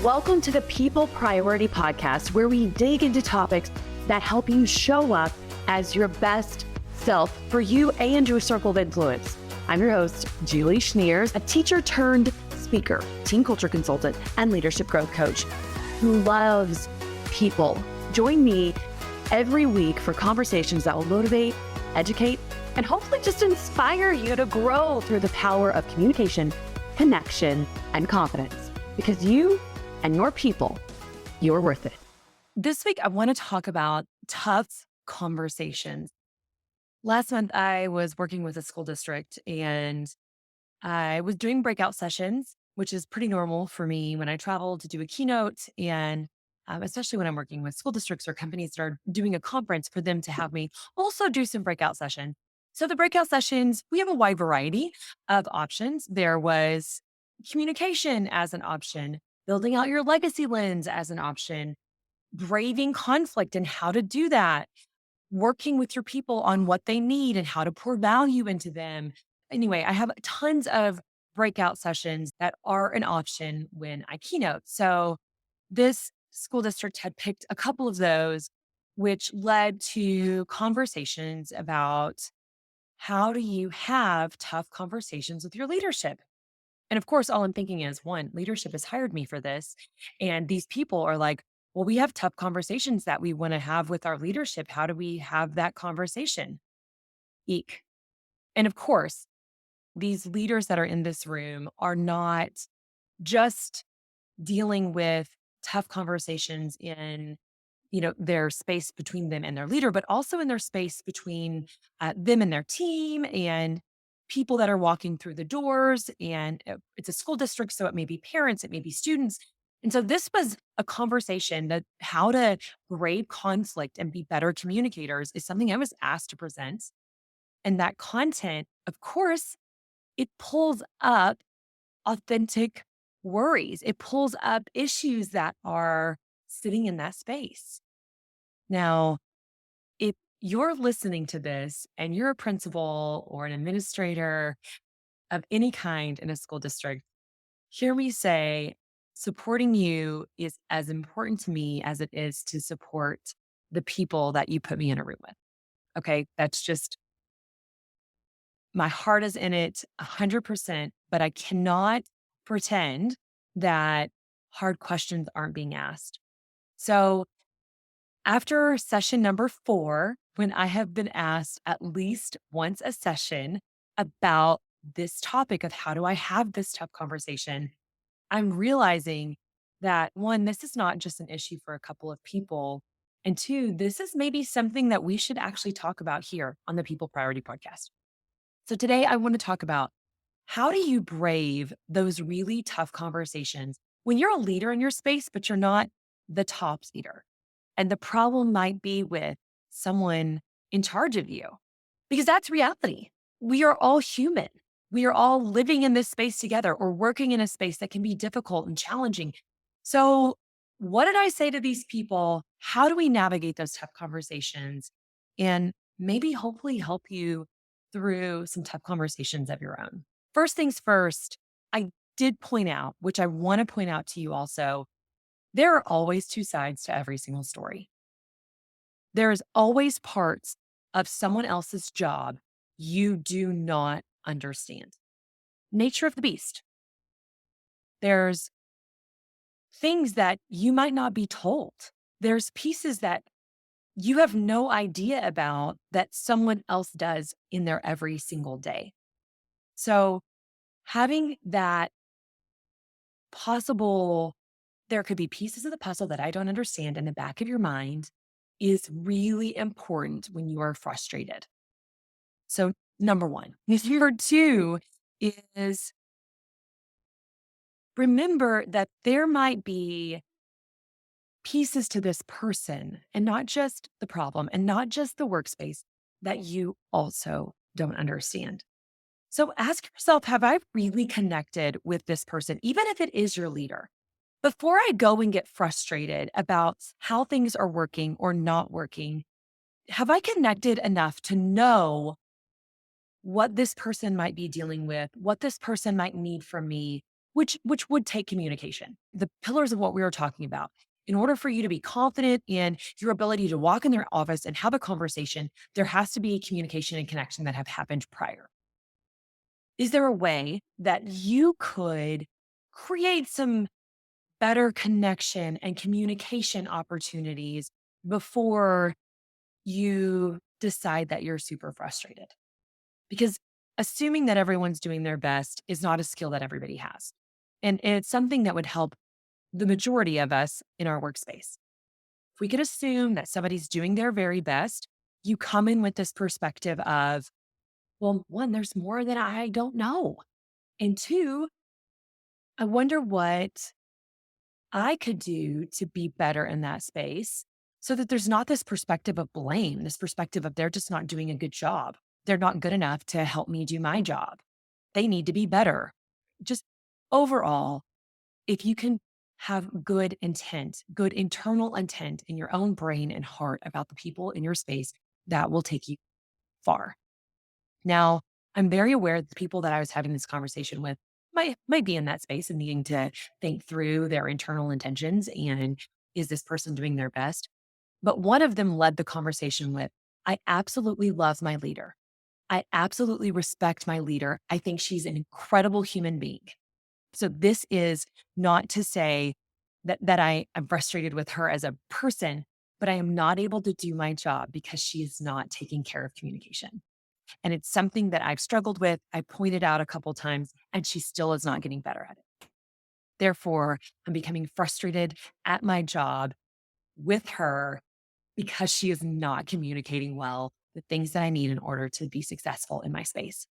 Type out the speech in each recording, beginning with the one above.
Welcome to the People Priority Podcast, where we dig into topics that help you show up as your best self for you and your circle of influence. I'm your host, Julie Schneers, a teacher turned speaker, team culture consultant, and leadership growth coach who loves people. Join me every week for conversations that will motivate, educate, and hopefully just inspire you to grow through the power of communication, connection, and confidence. Because you and your people, you're worth it. This week, I want to talk about tough conversations. Last month, I was working with a school district and I was doing breakout sessions, which is pretty normal for me when I travel to do a keynote, and especially when I'm working with school districts or companies that are doing a conference, for them to have me also do some breakout session. So the breakout sessions, we have a wide variety of options. There was communication as an option, building out your legacy lens as an option, braving conflict and how to do that, working with your people on what they need and how to pour value into them. Anyway, I have tons of breakout sessions that are an option when I keynote. So this school district had picked a couple of those, which led to conversations about how do you have tough conversations with your leadership? And of course, all I'm thinking is, one, leadership has hired me for this. And these people are like, well, we have tough conversations that we want to have with our leadership. How do we have that conversation? Eek. And of course, these leaders that are in this room are not just dealing with tough conversations in their space between them and their leader, but also in their space between them and their team and people that are walking through the doors. And it's a school district, so it may be parents, it may be students. And so this was a conversation that how to brave conflict and be better communicators is something I was asked to present. And that content, of course, it pulls up authentic worries. It pulls up issues that are sitting in that space. Now, if you're listening to this and you're a principal or an administrator of any kind in a school district, hear me say, supporting you is as important to me as it is to support the people that you put me in a room with. Okay. That's just, my heart is in it 100%, but I cannot pretend that hard questions aren't being asked. So after session number 4, when I have been asked at least once a session about this topic of how do I have this tough conversation, I'm realizing that, one, this is not just an issue for a couple of people. And two, this is maybe something that we should actually talk about here on the People Priority Podcast. So today I want to talk about, how do you brave those really tough conversations when you're a leader in your space, but you're not the top leader? And the problem might be with someone in charge of you, because that's reality. We are all human. We are all living in this space together or working in a space that can be difficult and challenging. So what did I say to these people? How do we navigate those tough conversations and maybe hopefully help you through some tough conversations of your own? First things first, I did point out, which I want to point out to you also, there are always two sides to every single story. There's always parts of someone else's job you do not understand. Nature of the beast. There's things that you might not be told. There's pieces that you have no idea about that someone else does in their every single day. So having that possible, there could be pieces of the puzzle that I don't understand in the back of your mind is really important when you are frustrated. So number one. Number two is, remember that there might be pieces to this person and not just the problem and not just the workspace that you also don't understand. So ask yourself, have I really connected with this person, even if it is your leader? Before I go and get frustrated about how things are working or not working, have I connected enough to know what this person might be dealing with, what this person might need from me, which would take communication. The pillars of what we were talking about. In order for you to be confident in your ability to walk in their office and have a conversation, there has to be communication and connection that have happened prior. Is there a way that you could create some better connection and communication opportunities before you decide that you're super frustrated? Because assuming that everyone's doing their best is not a skill that everybody has. And it's something that would help the majority of us in our workspace. If we could assume that somebody's doing their very best, you come in with this perspective of, well, one, there's more that I don't know. And two, I wonder what I could do to be better in that space so that there's not this perspective of blame, this perspective of they're just not doing a good job. They're not good enough to help me do my job. They need to be better. Just overall, if you can have good intent, good internal intent in your own brain and heart about the people in your space, that will take you far. Now, I'm very aware that the people that I was having this conversation with might be in that space and needing to think through their internal intentions and is this person doing their best? But one of them led the conversation with, I absolutely love my leader. I absolutely respect my leader. I think she's an incredible human being. So this is not to say that I am frustrated with her as a person, but I am not able to do my job because she is not taking care of communication. And it's something that I've struggled with. I pointed out a couple times and she still is not getting better at it. Therefore, I'm becoming frustrated at my job with her because she is not communicating well the things that I need in order to be successful in my space.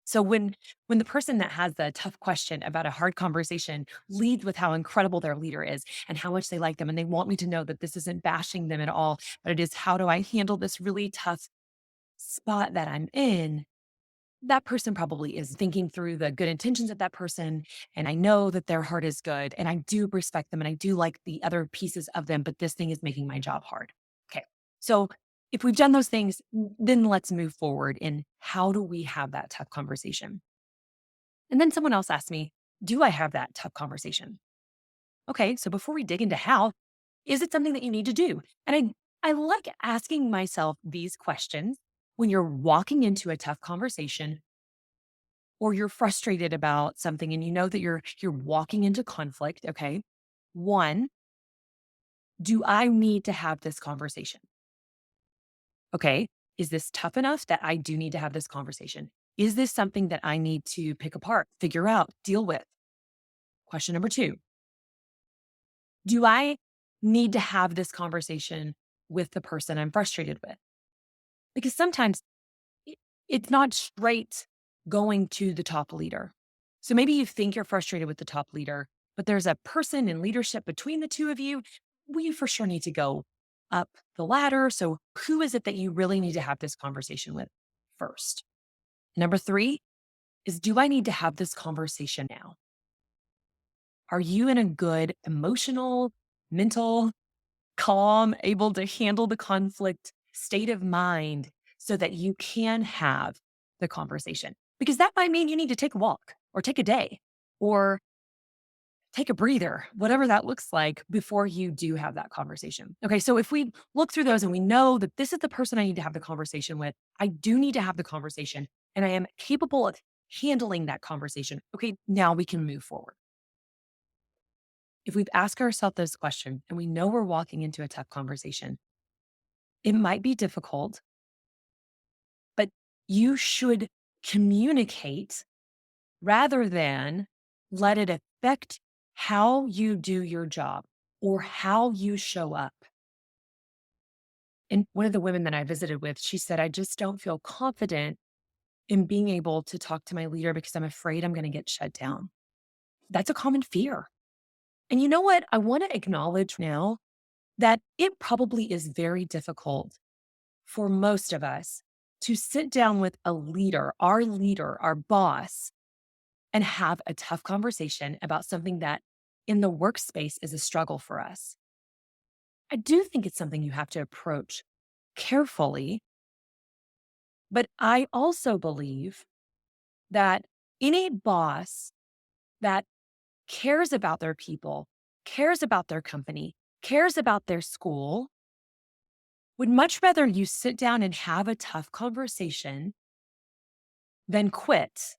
So when the person that has the tough question about a hard conversation leads with how incredible their leader is and how much they like them and they want me to know that this isn't bashing them at all, but it is how do I handle this really tough spot that I'm in, that person probably is thinking through the good intentions of that person. And I know that their heart is good and I do respect them and I do like the other pieces of them, but this thing is making my job hard. Okay. So if we've done those things, then let's move forward in how do we have that tough conversation? And then someone else asked me, do I have that tough conversation? Okay. So before we dig into how, is it something that you need to do? And I like asking myself these questions when you're walking into a tough conversation or you're frustrated about something and you know that you're walking into conflict, okay? One, do I need to have this conversation? Okay, is this tough enough that I do need to have this conversation? Is this something that I need to pick apart, figure out, deal with? Question number 2, do I need to have this conversation with the person I'm frustrated with? Because sometimes it it's not straight going to the top leader. So maybe you think you're frustrated with the top leader, but there's a person in leadership between the two of you. We for sure need to go up the ladder. So who is it that you really need to have this conversation with first? Number 3 is, do I need to have this conversation now? Are you in a good emotional, mental, calm, able to handle the conflict state of mind so that you can have the conversation? Because that might mean you need to take a walk or take a day or take a breather, whatever that looks like before you do have that conversation. Okay, so if we look through those and we know that this is the person I need to have the conversation with, I do need to have the conversation and I am capable of handling that conversation. Okay, now we can move forward. If we've asked ourselves this question and we know we're walking into a tough conversation, it might be difficult, but you should communicate rather than let it affect how you do your job or how you show up. And one of the women that I visited with, she said, I just don't feel confident in being able to talk to my leader because I'm afraid I'm going to get shut down. That's a common fear. And you know what? I want to acknowledge now that it probably is very difficult for most of us to sit down with a leader, our boss, and have a tough conversation about something that in the workspace is a struggle for us. I do think it's something you have to approach carefully, but I also believe that any boss that cares about their people, cares about their company, cares about their school, would much rather you sit down and have a tough conversation than quit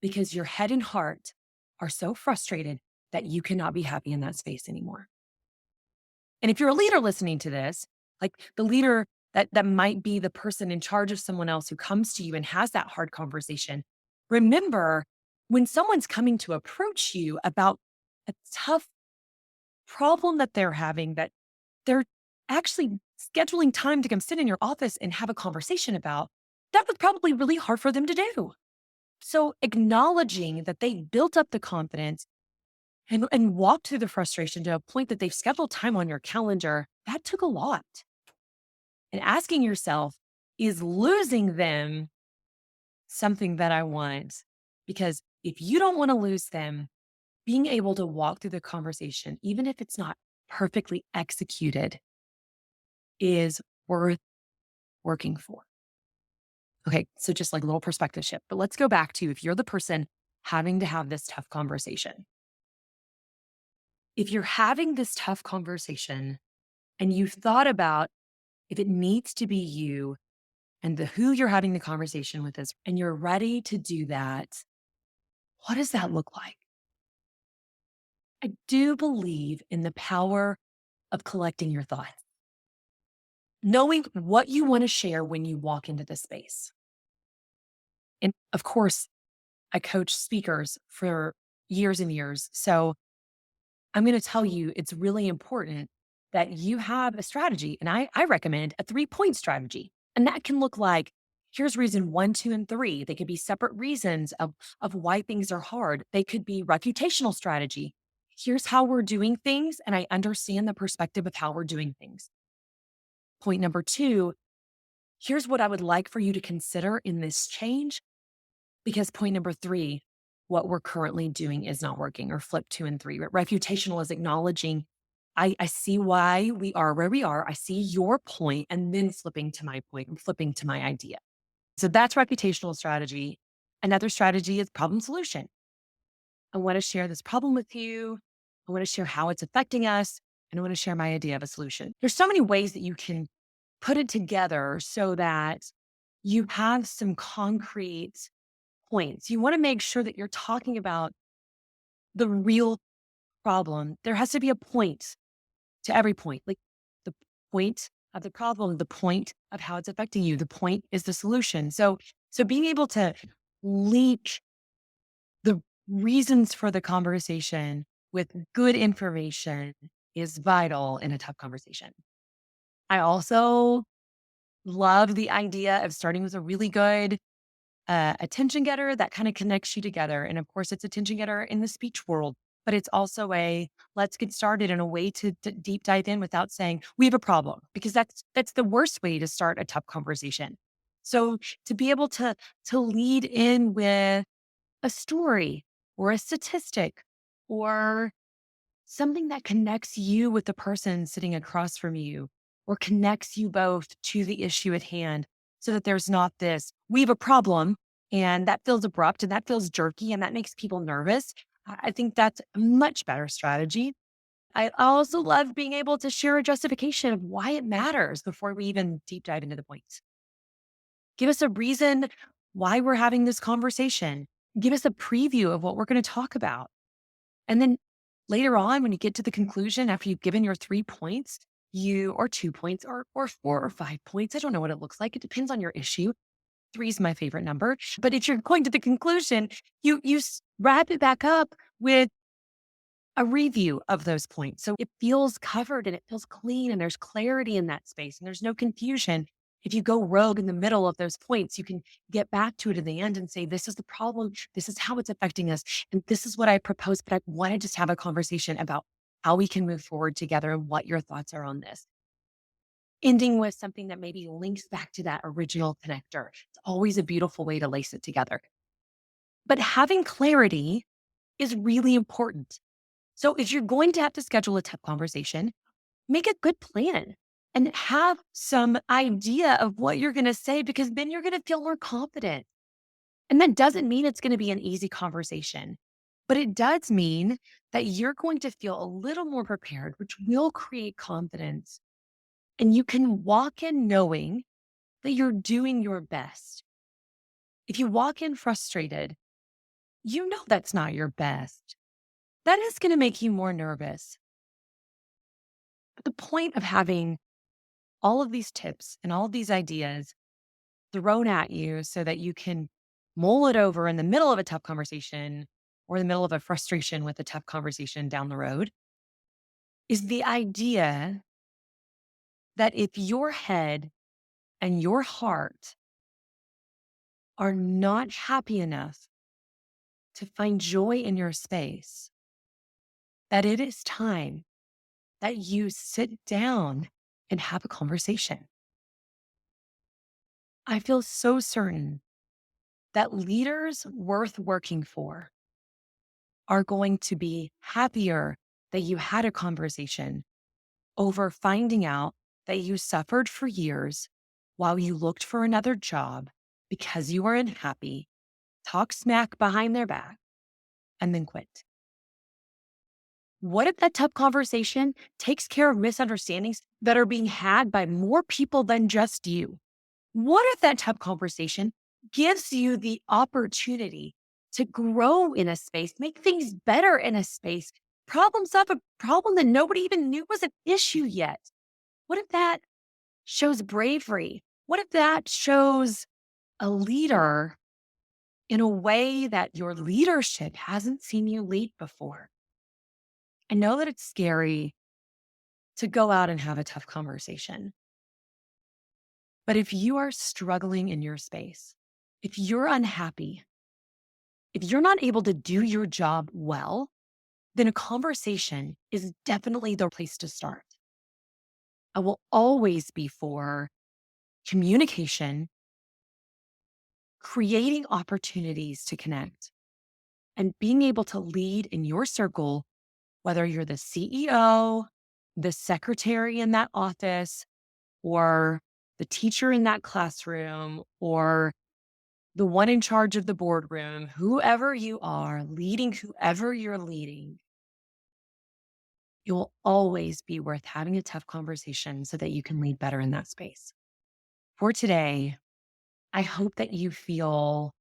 because your head and heart are so frustrated that you cannot be happy in that space anymore. And if you're a leader listening to this, like the leader that might be the person in charge of someone else who comes to you and has that hard conversation, remember when someone's coming to approach you about a tough problem that they're having, that they're actually scheduling time to come sit in your office and have a conversation about, that was probably really hard for them to do. So acknowledging that they built up the confidence and walked through the frustration to a point that they've scheduled time on your calendar, that took a lot. And asking yourself, is losing them something that I want? Because if you don't want to lose them, being able to walk through the conversation, even if it's not perfectly executed, is worth working for. Okay, so just like a little perspective shift, but let's go back to if you're the person having to have this tough conversation. If you're having this tough conversation and you've thought about if it needs to be you and the who you're having the conversation with is, and you're ready to do that, what does that look like? I do believe in the power of collecting your thoughts, knowing what you want to share when you walk into the space. And of course, I coach speakers for years and years. So I'm going to tell you it's really important that you have a strategy. And I recommend a 3-point strategy. And that can look like here's reason 1, 2, and 3. They could be separate reasons of why things are hard. They could be reputational strategy. Here's how we're doing things. And I understand the perspective of how we're doing things. Point number 2, here's what I would like for you to consider in this change. Because point number 3, what we're currently doing is not working, or flip 2 and 3. But reputational is acknowledging, I see why we are where we are. I see your point, and then flipping to my point and flipping to my idea. So that's reputational strategy. Another strategy is problem solution. I want to share this problem with you. I want to share how it's affecting us, and I want to share my idea of a solution. There's so many ways that you can put it together so that you have some concrete points. You want to make sure that you're talking about the real problem. There has to be a point to every point, like the point of the problem, the point of how it's affecting you, the point is the solution. So being able to link the reasons for the conversation with good information is vital in a tough conversation. I also love the idea of starting with a really good attention getter that kind of connects you together. And of course, it's attention getter in the speech world, but it's also a let's get started, and a way to deep dive in without saying we have a problem, because that's the worst way to start a tough conversation. So to be able to lead in with a story or a statistic or something that connects you with the person sitting across from you, or connects you both to the issue at hand, so that there's not this, we have a problem, and that feels abrupt and that feels jerky and that makes people nervous. I think that's a much better strategy. I also love being able to share a justification of why it matters before we even deep dive into the points. Give us a reason why we're having this conversation. Give us a preview of what we're going to talk about. And then later on, when you get to the conclusion, after you've given your 3 points, or 2 points, or 4 or 5 points, I don't know what it looks like. It depends on your issue. 3 is my favorite number. But if you're going to the conclusion, you wrap it back up with a review of those points. So it feels covered and it feels clean, and there's clarity in that space and there's no confusion. If you go rogue in the middle of those points, you can get back to it in the end and say, this is the problem. This is how it's affecting us. And this is what I propose. But I want to just have a conversation about how we can move forward together and what your thoughts are on this. Ending with something that maybe links back to that original connector. It's always a beautiful way to lace it together. But having clarity is really important. So if you're going to have to schedule a tough conversation, make a good plan and have some idea of what you're going to say, because then you're going to feel more confident. And that doesn't mean it's going to be an easy conversation, But it does mean that you're going to feel a little more prepared, which will create confidence. And you can walk in knowing that you're doing your best. If you walk in frustrated, you know that's not your best. That is going to make you more nervous. But the point of having all of these tips and all of these ideas thrown at you so that you can mull it over in the middle of a tough conversation or in the middle of a frustration with a tough conversation down the road is the idea that if your head and your heart are not happy enough to find joy in your space, that it is time that you sit down and have a conversation. I feel so certain that leaders worth working for are going to be happier that you had a conversation over finding out that you suffered for years while you looked for another job because you were unhappy, talk smack behind their back, and then quit. What if that tough conversation takes care of misunderstandings that are being had by more people than just you? What if that tough conversation gives you the opportunity to grow in a space, make things better in a space, problem solve a problem that nobody even knew was an issue yet? What if that shows bravery? What if that shows a leader in a way that your leadership hasn't seen you lead before? I know that it's scary to go out and have a tough conversation. But if you are struggling in your space, if you're unhappy, if you're not able to do your job well, then a conversation is definitely the place to start. I will always be for communication, creating opportunities to connect, and being able to lead in your circle, whether you're the CEO, the secretary in that office, or the teacher in that classroom, or the one in charge of the boardroom, whoever you are, leading whoever you're leading, it will always be worth having a tough conversation so that you can lead better in that space. For today, I hope that you feel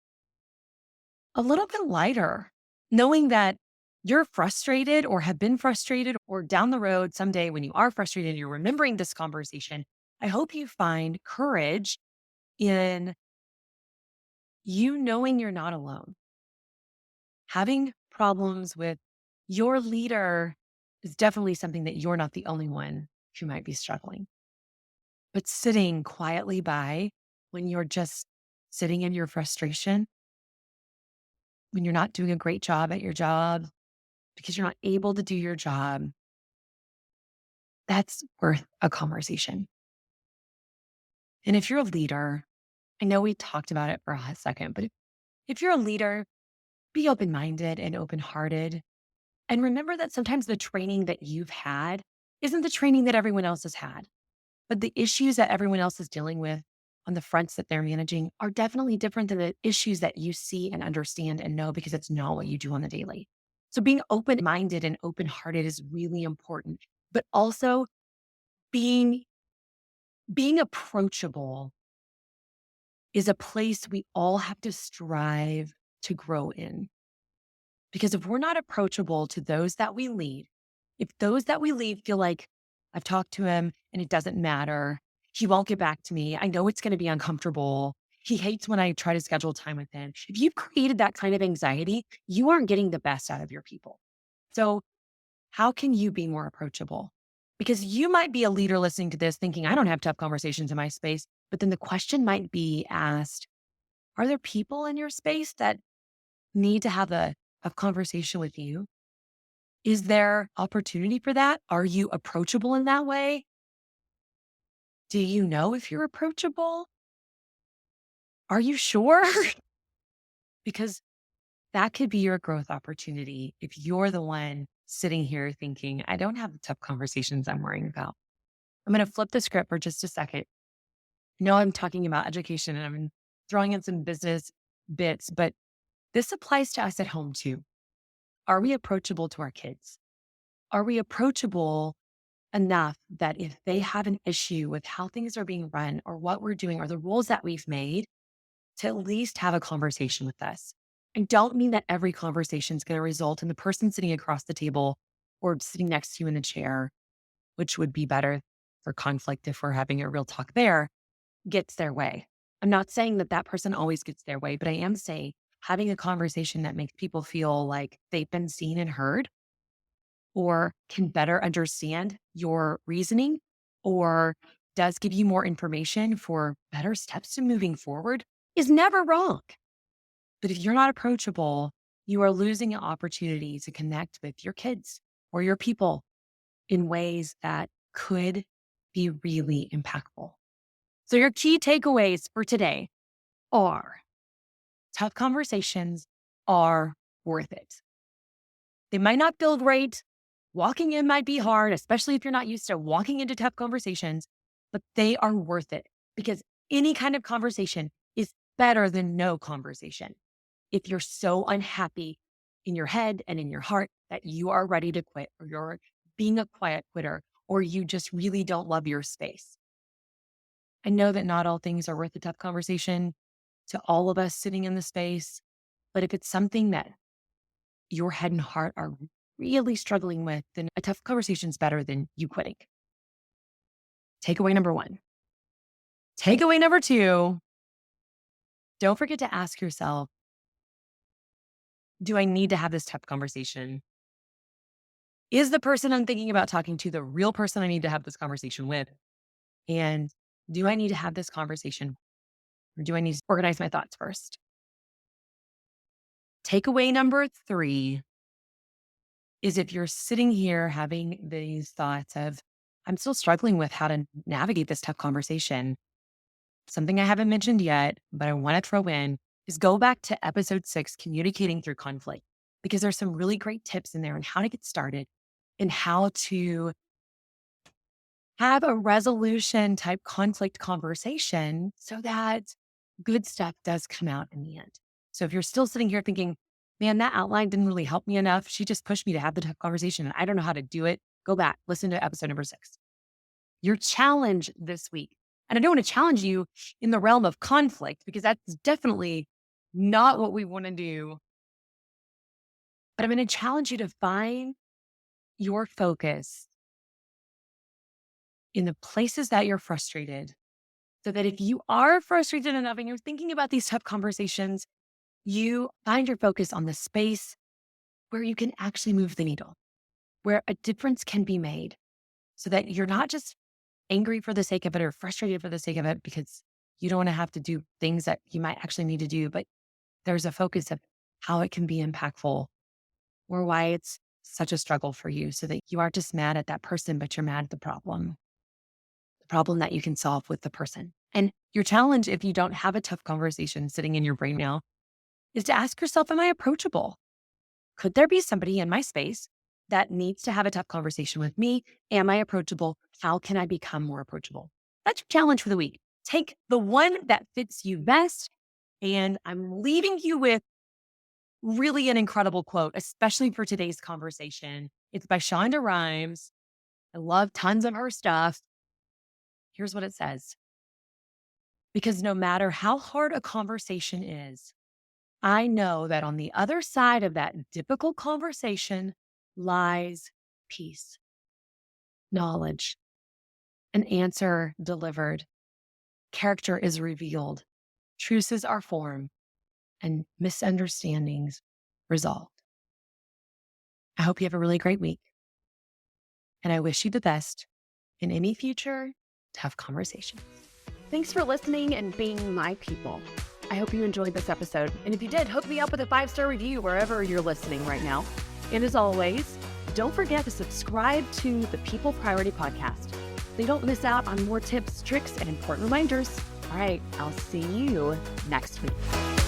a little bit lighter, knowing that you're frustrated or have been frustrated, or down the road someday when you are frustrated, you're remembering this conversation. I hope you find courage in you knowing you're not alone. Having problems with your leader is definitely something that you're not the only one who might be struggling. But sitting quietly by when you're just sitting in your frustration, when you're not doing a great job at your job because you're not able to do your job, that's worth a conversation. And if you're a leader, I know we talked about it for a second, but if you're a leader, be open-minded and open-hearted. And remember that sometimes the training that you've had isn't the training that everyone else has had, but the issues that everyone else is dealing with on the fronts that they're managing are definitely different than the issues that you see and understand and know because it's not what you do on the daily. So being open-minded and open-hearted is really important, but also being approachable is a place we all have to strive to grow in. Because if we're not approachable to those that we lead, if those that we lead feel like I've talked to him and it doesn't matter, he won't get back to me, I know it's going to be uncomfortable, he hates when I try to schedule time with him. If you've created that kind of anxiety, you aren't getting the best out of your people. So, how can you be more approachable? Because you might be a leader listening to this thinking, I don't have tough conversations in my space. But then the question might be asked, are there people in your space that need to have a conversation with you? Is there opportunity for that? Are you approachable in that way? Do you know if you're approachable? Are you sure? Because that could be your growth opportunity if you're the one sitting here thinking, I don't have the tough conversations I'm worrying about. I'm going to flip the script for just a second. No, I'm talking about education and I'm throwing in some business bits, but this applies to us at home too. Are we approachable to our kids? Are we approachable enough that if they have an issue with how things are being run or what we're doing or the rules that we've made, to at least have a conversation with us? I don't mean that every conversation is going to result in the person sitting across the table or sitting next to you in the chair, which would be better for conflict if we're having a real talk there, gets their way. I'm not saying that that person always gets their way, but I am saying having a conversation that makes people feel like they've been seen and heard or can better understand your reasoning or does give you more information for better steps to moving forward is never wrong. But if you're not approachable, you are losing an opportunity to connect with your kids or your people in ways that could be really impactful. So your key takeaways for today are tough conversations are worth it. They might not feel great. Walking in might be hard, especially if you're not used to walking into tough conversations, but they are worth it because any kind of conversation is better than no conversation. If you're so unhappy in your head and in your heart that you are ready to quit or you're being a quiet quitter or you just really don't love your space. I know that not all things are worth a tough conversation to all of us sitting in the space, but if it's something that your head and heart are really struggling with, then a tough conversation is better than you quitting. Takeaway number one. Takeaway number two, don't forget to ask yourself, do I need to have this tough conversation? Is the person I'm thinking about talking to the real person I need to have this conversation with? And do I need to have this conversation or do I need to organize my thoughts first? Takeaway number three is if you're sitting here having these thoughts of, I'm still struggling with how to navigate this tough conversation. Something I haven't mentioned yet, but I want to throw in is go back to episode 6, communicating through conflict, because there's some really great tips in there on how to get started and how to have a resolution type conflict conversation so that good stuff does come out in the end. So if you're still sitting here thinking, man, that outline didn't really help me enough. She just pushed me to have the tough conversation and I don't know how to do it. Go back, listen to episode number 6. Your challenge this week. And I don't want to challenge you in the realm of conflict because that's definitely not what we want to do. But I'm going to challenge you to find your focus in the places that you're frustrated so that if you are frustrated enough and you're thinking about these tough conversations, you find your focus on the space where you can actually move the needle, where a difference can be made so that you're not just angry for the sake of it or frustrated for the sake of it because you don't want to have to do things that you might actually need to do, but there's a focus of how it can be impactful or why it's such a struggle for you so that you aren't just mad at that person, but you're mad at the problem that you can solve with the person. And your challenge, if you don't have a tough conversation sitting in your brain now, is to ask yourself, am I approachable? Could there be somebody in my space that needs to have a tough conversation with me? Am I approachable? How can I become more approachable? That's your challenge for the week. Take the one that fits you best. And I'm leaving you with really an incredible quote, especially for today's conversation. It's by Shonda Rhimes. I love tons of her stuff. Here's what it says. Because no matter how hard a conversation is, I know that on the other side of that difficult conversation lies peace, knowledge, an answer delivered, character is revealed, truces are formed, and misunderstandings resolved. I hope you have a really great week, and I wish you the best in any future tough conversations. Thanks for listening and being my people. I hope you enjoyed this episode. And if you did, hook me up with a 5-star review wherever you're listening right now. And as always, don't forget to subscribe to the People Priority Podcast so you don't miss out on more tips, tricks, and important reminders. All right, I'll see you next week.